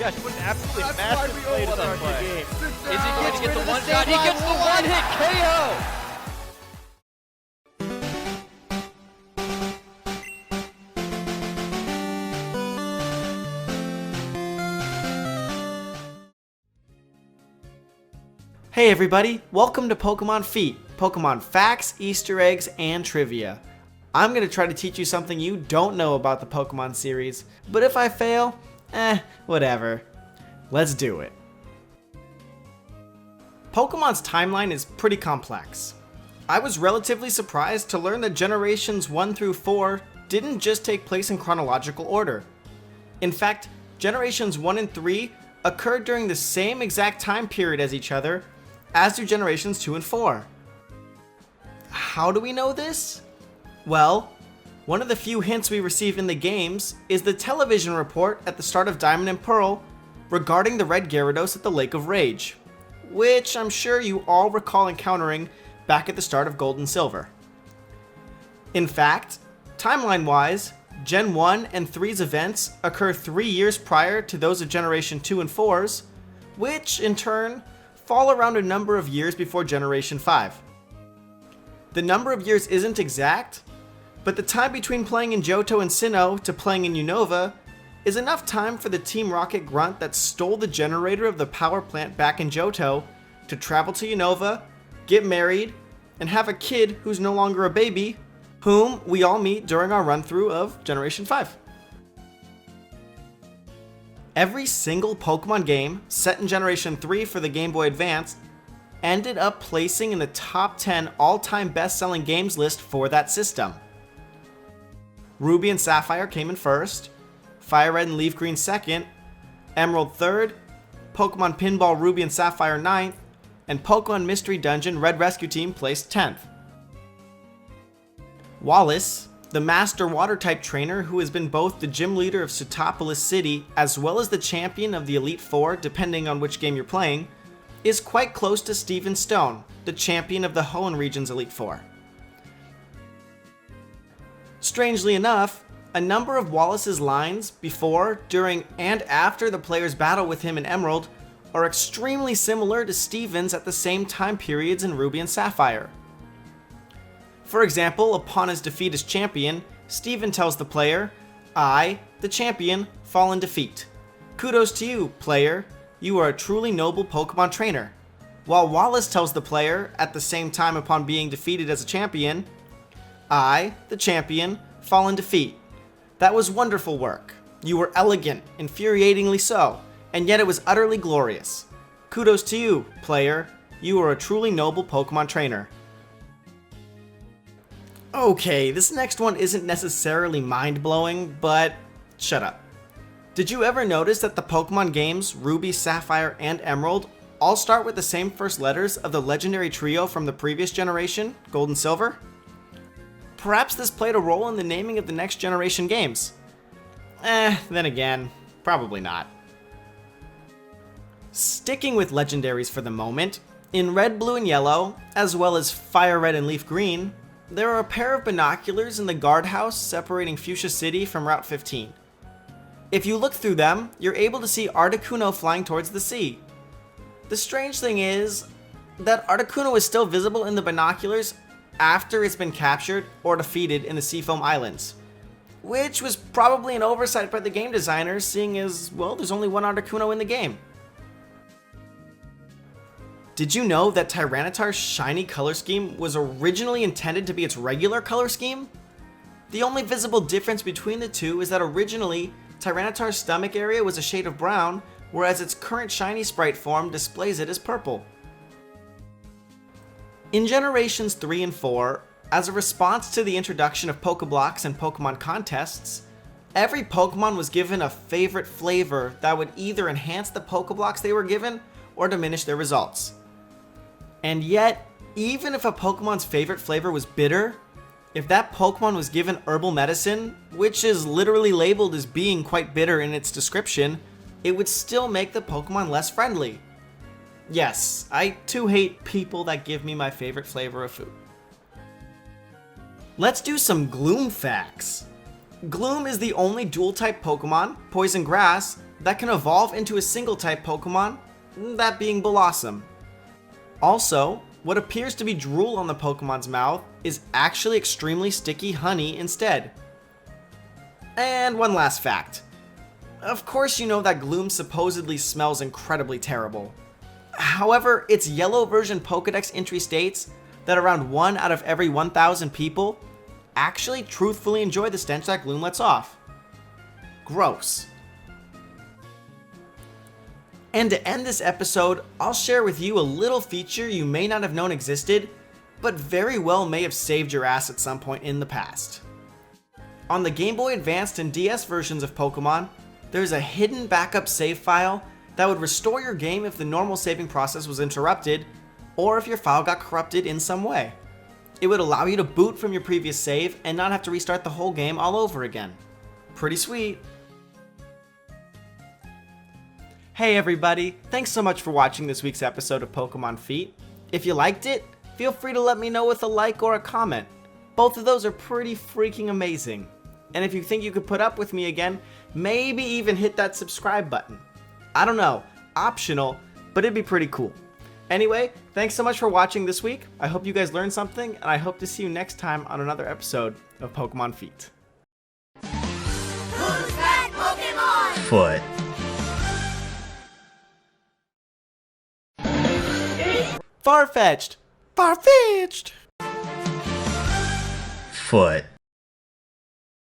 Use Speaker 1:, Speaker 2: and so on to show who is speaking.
Speaker 1: gosh, what an absolutely
Speaker 2: That's
Speaker 1: massive
Speaker 2: why we
Speaker 1: play to
Speaker 2: all
Speaker 1: start
Speaker 2: love
Speaker 1: the
Speaker 2: that.
Speaker 1: game.
Speaker 2: Sit
Speaker 1: Is he
Speaker 2: down.
Speaker 1: going to get the
Speaker 2: Rid of
Speaker 1: one
Speaker 2: the
Speaker 1: shot? He
Speaker 2: save
Speaker 1: gets the
Speaker 2: line.
Speaker 1: one-hit KO!
Speaker 3: Hey everybody, welcome to Pokemon Feet, Pokemon facts, Easter eggs, and trivia. I'm going to try to teach you something you don't know about the Pokemon series, but if I fail, whatever. Let's do it. Pokemon's timeline is pretty complex. I was relatively surprised to learn that generations 1 through 4 didn't just take place in chronological order. In fact, generations 1 and 3 occurred during the same exact time period as each other, as do generations 2 and 4. How do we know this? Well, one of the few hints we receive in the games is the television report at the start of Diamond and Pearl regarding the Red Gyarados at the Lake of Rage, which I'm sure you all recall encountering back at the start of Gold and Silver. In fact, timeline-wise, Gen 1 and 3's events occur 3 years prior to those of Generation 2 and 4's, which, in turn, fall around a number of years before Generation 5. The number of years isn't exact, but the time between playing in Johto and Sinnoh to playing in Unova is enough time for the Team Rocket grunt that stole the generator of the power plant back in Johto to travel to Unova, get married, and have a kid who's no longer a baby, whom we all meet during our run-through of Generation 5. Every single Pokemon game set in Generation 3 for the Game Boy Advance ended up placing in the top 10 all-time best-selling games list for that system. Ruby and Sapphire came in first, Fire Red and Leaf Green second, Emerald third, Pokemon Pinball Ruby and Sapphire 9th, and Pokemon Mystery Dungeon Red Rescue Team placed 10th. Wallace, the Master Water-type trainer who has been both the gym leader of Sootopolis City as well as the champion of the Elite Four depending on which game you're playing, is quite close to Steven Stone, the champion of the Hoenn region's Elite Four. Strangely enough, a number of Wallace's lines before, during, and after the player's battle with him in Emerald are extremely similar to Steven's at the same time periods in Ruby and Sapphire. For example, upon his defeat as champion, Steven tells the player, "I, the champion, fall in defeat. Kudos to you, player. You are a truly noble Pokemon trainer." While Wallace tells the player, at the same time upon being defeated as a champion, "I, the champion, fall in defeat. That was wonderful work. You were elegant, infuriatingly so, and yet it was utterly glorious. Kudos to you, player. You are a truly noble Pokemon trainer." Okay, this next one isn't necessarily mind-blowing, but shut up. Did you ever notice that the Pokemon games Ruby, Sapphire, and Emerald all start with the same first letters of the legendary trio from the previous generation, Gold and Silver? Perhaps this played a role in the naming of the next generation games. Then again, probably not. Sticking with legendaries for the moment, in Red, Blue, and Yellow, as well as Fire Red and Leaf Green, there are a pair of binoculars in the guardhouse separating Fuchsia City from Route 15. If you look through them, you're able to see Articuno flying towards the sea. The strange thing is that Articuno is still visible in the binoculars after it's been captured or defeated in the Seafoam Islands, which was probably an oversight by the game designers, seeing as, well, there's only one Articuno in the game. Did you know that Tyranitar's shiny color scheme was originally intended to be its regular color scheme? The only visible difference between the two is that originally, Tyranitar's stomach area was a shade of brown, whereas its current shiny sprite form displays it as purple. In Generations 3 and 4, as a response to the introduction of Pokeblocks and Pokemon contests, every Pokemon was given a favorite flavor that would either enhance the Pokeblocks they were given or diminish their results. And yet, even if a Pokemon's favorite flavor was bitter, if that Pokemon was given herbal medicine, which is literally labeled as being quite bitter in its description, it would still make the Pokemon less friendly. Yes, I too hate people that give me my favorite flavor of food. Let's do some Gloom facts. Gloom is the only dual-type Pokemon, Poison Grass, that can evolve into a single type Pokemon, that being Blossom. Also, what appears to be drool on the Pokemon's mouth is actually extremely sticky honey instead. And one last fact. Of course you know that Gloom supposedly smells incredibly terrible. However, its yellow version Pokedex entry states that around 1 out of every 1,000 people actually truthfully enjoy the stench that Gloom lets off. Gross. And to end this episode, I'll share with you a little feature you may not have known existed, but very well may have saved your ass at some point in the past. On the Game Boy Advanced and DS versions of Pokemon, there's a hidden backup save file that would restore your game if the normal saving process was interrupted, or if your file got corrupted in some way. It would allow you to boot from your previous save and not have to restart the whole game all over again. Pretty sweet. Hey everybody, thanks so much for watching this week's episode of Pokemon Feet. If you liked it, feel free to let me know with a like or a comment. Both of those are pretty freaking amazing. And if you think you could put up with me again, maybe even hit that subscribe button. I don't know, optional, but it'd be pretty cool. Anyway, thanks so much for watching this week. I hope you guys learned something, and I hope to see you next time on another episode of Pokemon Feet.
Speaker 1: Who's that Pokemon?
Speaker 2: Foot.
Speaker 3: Far-fetched! Far-fetched!
Speaker 2: Foot.